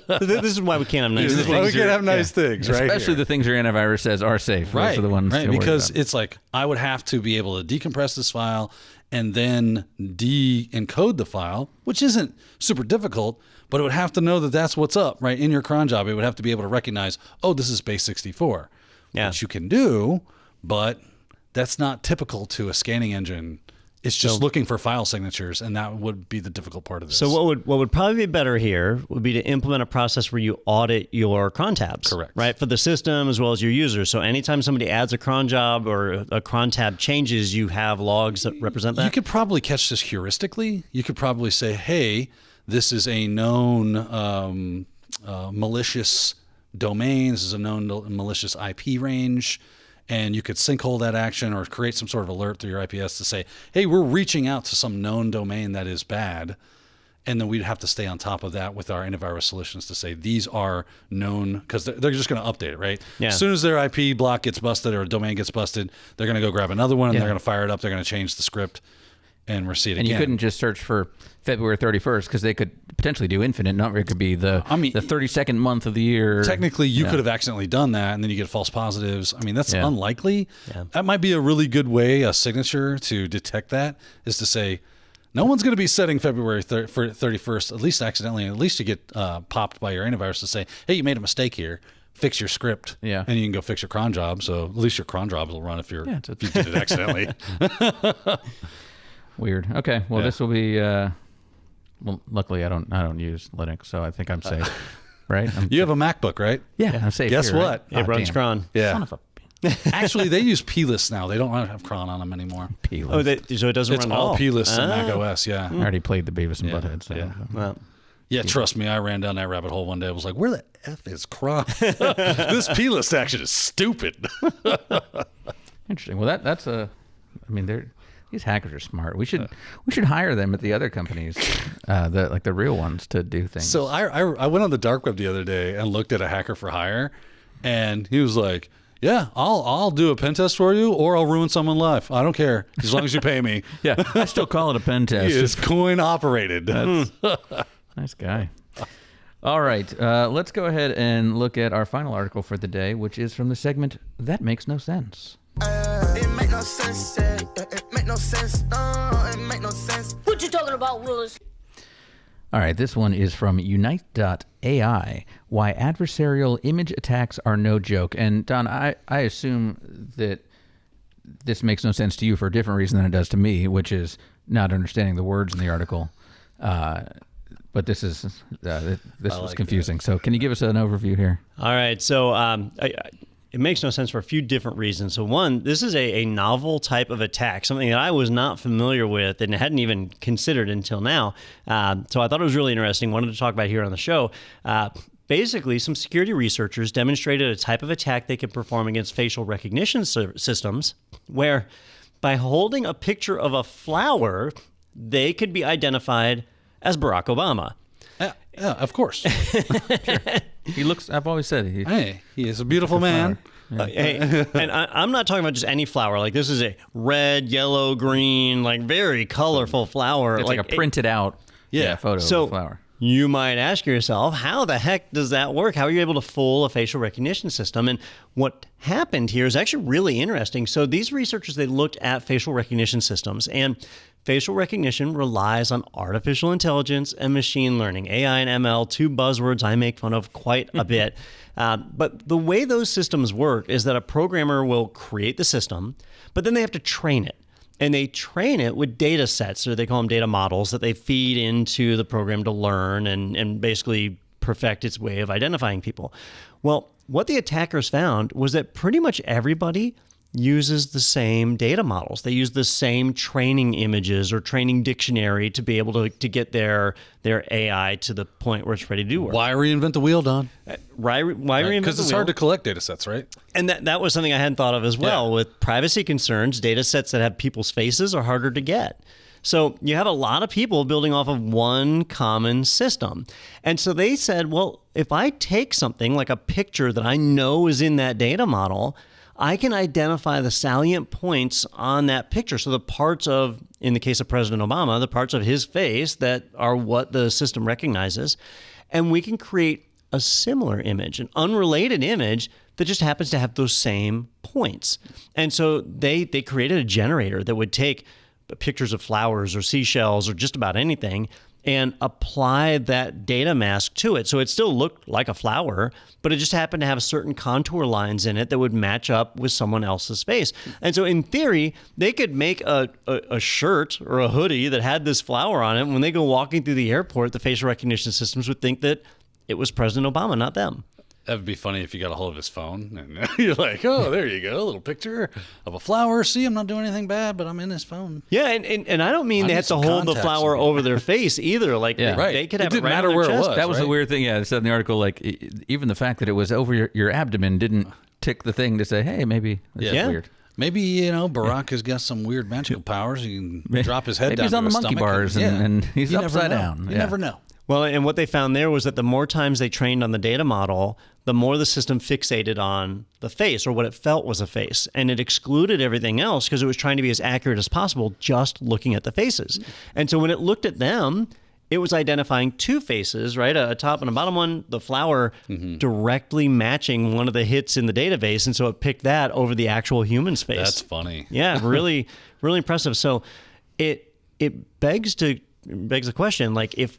This is why we can't have nice things. We can't have nice things, right? Especially the things your antivirus says are safe. Right. Those are the ones right. to worry Because about. it's like I would have to be able to decompress this file and then de-encode the file, which isn't super difficult, but it would have to know that that's what's up, right? In your cron job, it would have to be able to recognize, oh, this is base 64, which you can do, but that's not typical to a scanning engine. It's just looking for file signatures, and that would be the difficult part of this. So what would probably be better here would be to implement a process where you audit your cron tabs. Correct. Right, for the system as well as your users. So anytime somebody adds a cron job or a cron tab changes, you have logs that represent that. You could probably catch this heuristically. You could probably say, hey, this is a known malicious domain. This is a known malicious IP range. And you could sinkhole that action or create some sort of alert through your IPS to say, hey, we're reaching out to some known domain that is bad. And then we'd have to stay on top of that with our antivirus solutions to say these are known, because they're just going to update it, right? Yeah. As soon as their IP block gets busted or a domain gets busted, they're going to go grab another one and they're going to fire it up. They're going to change the script and receive it again. And you couldn't just search for February 31st because they could potentially do infinite number. It could be the 32nd month of the year. Technically, you could have accidentally done that, and then you get false positives. I mean, that's unlikely. Yeah. That might be a really good way, a signature to detect that, is to say, no one's going to be setting February 31st, at least accidentally, and at least you get popped by your antivirus to say, hey, you made a mistake here. Fix your script, and you can go fix your cron job. So at least your cron job will run if you did it accidentally. Weird. Okay. Well, this will be. Well, luckily I don't use Linux, so I think I'm safe. Right? You have a MacBook, right? Yeah, I'm safe. Guess here, what? Right? It runs cron. Yeah. Son of a. Actually, they use plist now. They don't have cron on them anymore. Plist. So it doesn't It's run all all plist on Mac OS. Yeah. I already played the Beavis and Butthead. So. Yeah. Well, Yeah, trust me, I ran down that rabbit hole one day. I was like, where the F is cron? This plist action is stupid. Interesting. Well, that's a. I mean, These hackers are smart. We should hire them at the other companies, the real ones, to do things. So I went on the dark web the other day and looked at a hacker for hire, and he was like, "Yeah, I'll do a pen test for you, or I'll ruin someone's life. I don't care as long as you pay me." Yeah, I still call it a pen test. He is coin operated. Nice guy. All right, let's go ahead and look at our final article for the day, which is from the segment That Makes No Sense. It make no sense. It make no sense. It make no sense. What you talking about, Willis? All right, this one is from Unite.ai, Why Adversarial Image Attacks Are No Joke. And Don, I assume that this makes no sense to you for a different reason than it does to me, which is not understanding the words in the article. But this is was confusing. That. So can you give us an overview here? All right. So it makes no sense for a few different reasons. So one, this is a novel type of attack, something that I was not familiar with and hadn't even considered until now. So I thought it was really interesting. Wanted to talk about it here on the show. Basically, some security researchers demonstrated a type of attack they could perform against facial recognition systems where by holding a picture of a flower, they could be identified as Barack Obama. Yeah, of course. He looks, I've always said, he is a beautiful man. And I'm not talking about just any flower. Like, this is a red, yellow, green, like very colorful flower. It's like a printed out photo of the flower. You might ask yourself, how the heck does that work? How are you able to fool a facial recognition system? And what happened here is actually really interesting. So these researchers, they looked at facial recognition systems, and facial recognition relies on artificial intelligence and machine learning. AI and ML, two buzzwords I make fun of quite a bit. But the way those systems work is that a programmer will create the system, but then they have to train it. And they train it with data sets, or they call them data models, that they feed into the program to learn and basically perfect its way of identifying people. Well, what the attackers found was that pretty much everybody uses the same data models. They use the same training images or training dictionary to be able to get their AI to the point where it's ready to do work. Why reinvent the wheel, Don? Why reinvent the wheel? Because it's hard to collect data sets, right? And that was something I hadn't thought of as well. Yeah. With privacy concerns, data sets that have people's faces are harder to get. So you have a lot of people building off of one common system. And so they said, well, if I take something like a picture that I know is in that data model, I can identify the salient points on that picture. So the parts of, in the case of President Obama, the parts of his face that are what the system recognizes. And we can create a similar image, an unrelated image that just happens to have those same points. And so they created a generator that would take pictures of flowers or seashells or just about anything and apply that data mask to it. So it still looked like a flower, but it just happened to have certain contour lines in it that would match up with someone else's face. And so in theory, they could make a shirt or a hoodie that had this flower on it. When they go walking through the airport, the facial recognition systems would think that it was President Obama, not them. That would be funny if you got a hold of his phone and you're like, oh, there you go, a little picture of a flower. See, I'm not doing anything bad, but I'm in his phone. Yeah, and I don't mean they have to hold the flower over their face either. Like, they could have it right on their chest. That was the weird thing. Yeah, it said in the article, like, even the fact that it was over your abdomen didn't tick the thing to say, hey, maybe this is weird. Maybe, Barack has got some weird magical powers. He can drop his head down to his stomach. Maybe he's on the monkey bars and he's upside down. You never know. Well, and what they found there was that the more times they trained on the data model, the more the system fixated on the face or what it felt was a face. And it excluded everything else because it was trying to be as accurate as possible just looking at the faces. And so when it looked at them, it was identifying two faces, right? A top and a bottom one, the flower directly matching one of the hits in the database. And so it picked that over the actual human's face. That's funny. Yeah, really, really impressive. So it begs the question, like, if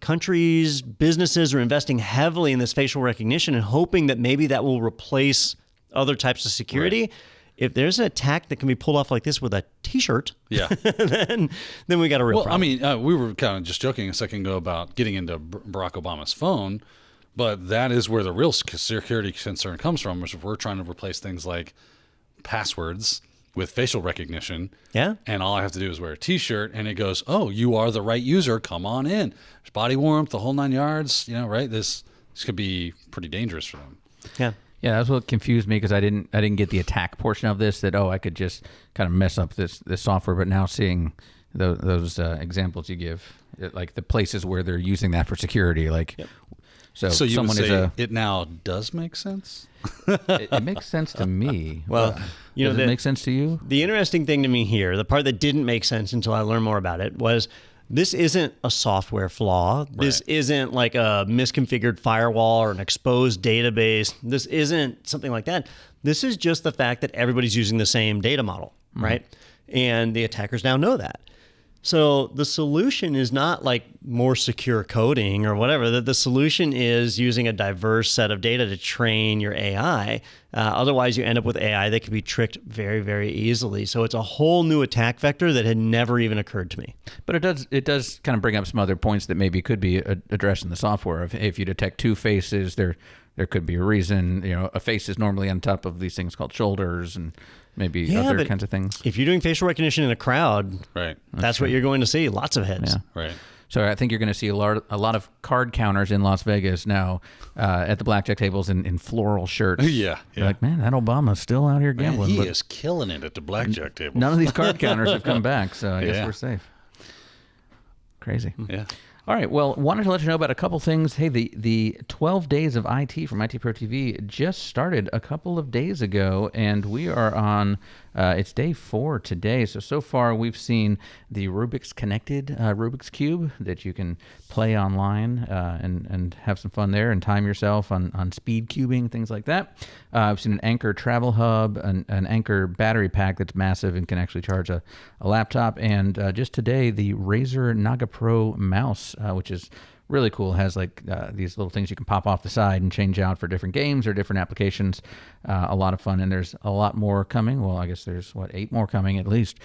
countries, businesses are investing heavily in this facial recognition and hoping that maybe that will replace other types of security, if there's an attack that can be pulled off like this with a T-shirt, then we got a real problem. I mean, we were kind of just joking a second ago about getting into Barack Obama's phone, but that is where the real security concern comes from, which if we're trying to replace things like passwords with facial recognition. Yeah. And all I have to do is wear a T-shirt and it goes, oh, you are the right user. Come on in. There's body warmth, the whole 9 yards, right? This could be pretty dangerous for them. Yeah. Yeah, that's what confused me because I didn't get the attack portion of this. That I could just kind of mess up this software. But now seeing those examples you give, like the places where they're using that for security, like so you someone would say is it now does make sense. it makes sense to me. Well, does it make sense to you? The interesting thing to me here, the part that didn't make sense until I learned more about it, was this isn't a software flaw. This isn't like a misconfigured firewall or an exposed database. This isn't something like that. This is just the fact that everybody's using the same data model, right? And the attackers now know that. So the solution is not like more secure coding or whatever. The solution is using a diverse set of data to train your AI. Otherwise, you end up with AI that can be tricked very, very easily. So it's a whole new attack vector that had never even occurred to me. But it does kind of bring up some other points that maybe could be addressed in the software. If you detect two faces, there could be a reason. A face is normally on top of these things called shoulders and maybe other kinds of things. If you're doing facial recognition in a crowd, that's what you're going to see. Lots of heads. Yeah. Right. So I think you're going to see a lot of card counters in Las Vegas now at the blackjack tables in floral shirts. Yeah. You're like, man, that Obama's still out here gambling. Man, he is killing it at the blackjack table. None of these card counters have come back, so I guess we're safe. Crazy. Yeah. All right. Well, wanted to let you know about a couple things. Hey, the 12 days of IT from IT Pro TV just started a couple of days ago, and we are on it's day 4 today. So far we've seen the Rubik's Connected Rubik's Cube that you can play online and have some fun there and time yourself on speed cubing, things like that. I've seen an Anchor travel hub, an Anchor battery pack that's massive and can actually charge a laptop, and just today the Razer Naga Pro mouse, which is really cool. It has like these little things you can pop off the side and change out for different games or different applications. A lot of fun, and there's a lot more coming. Well, I guess there's 8 more coming at least.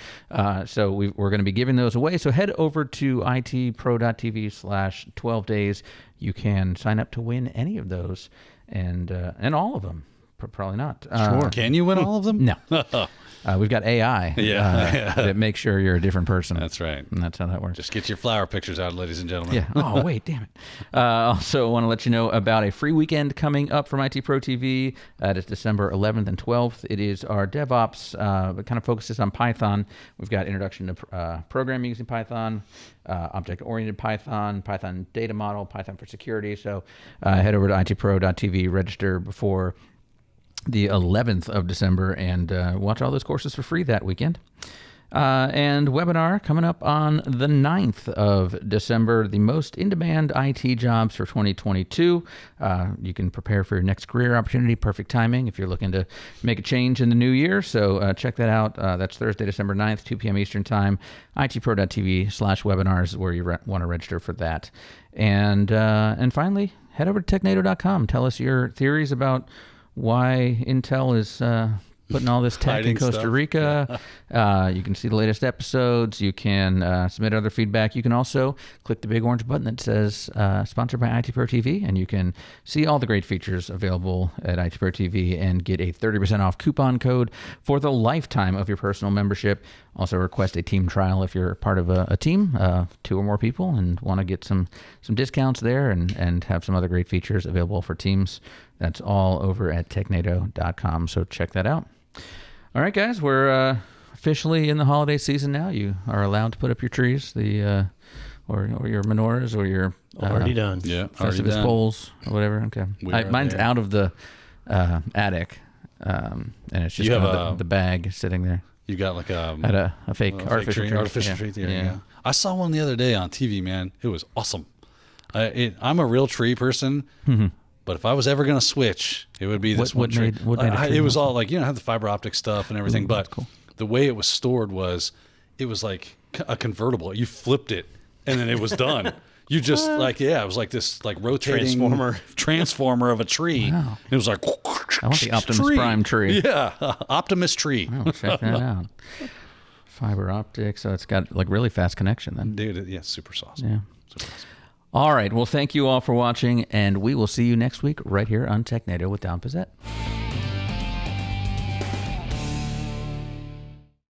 So we're going to be giving those away. So head over to itpro.tv/12 days. You can sign up to win any of those, and all of them. Probably not. Sure. Can you win all of them? No. We've got AI that makes sure you're a different person. That's right. And that's how that works. Just get your flower pictures out, ladies and gentlemen. Yeah. Oh, wait, damn it. Also, want to let you know about a free weekend coming up from IT Pro TV. It's December 11th and 12th. It is our DevOps. It kind of focuses on Python. We've got introduction to programming using Python, object-oriented Python, Python data model, Python for security. So head over to itpro.tv, register before the 11th of December, and watch all those courses for free that weekend. And webinar coming up on the 9th of December, the most in-demand IT jobs for 2022. You can prepare for your next career opportunity. Perfect timing if you're looking to make a change in the new year. So check that out. That's Thursday, December 9th, 2 p.m. Eastern Time. itpro.tv/webinars where you want to register for that. And finally, head over to technado.com. Tell us your theories about why Intel is putting all this tech in Costa Rica. You can see the latest episodes. You can submit other feedback. You can also click the big orange button that says sponsored by IT Pro TV, and you can see all the great features available at IT Pro TV and get a 30% off coupon code for the lifetime of your personal membership. Also request a team trial if you're part of a team, 2 or more people, and want to get some discounts there and have some other great features available for teams. That's all over at technado.com, so check that out. All right, guys, we're officially in the holiday season now. You are allowed to put up your trees, or your menorahs, or your already done. Yeah, Festivus poles or whatever. Okay, mine's out of the attic, and it's just the bag sitting there. You got like a fake artificial tree. Yeah. I saw one the other day on TV. Man, it was awesome. I'm a real tree person. Mm-hmm. But if I was ever going to switch, it would be this one tree. What made it was all like, had the fiber optic stuff and everything. But cool. The way it was stored it was like a convertible. You flipped it and then it was done. You just it was like this rotating transformer of a tree. Wow. It was like, I want the Optimus Prime tree. Yeah, Optimus tree. Oh, check that out. Fiber optic, so it's got like really fast connection then. Dude, yeah, super saucy. Yeah. Super awesome. All right. Well, thank you all for watching, and we will see you next week right here on Technado with Don Pizzette.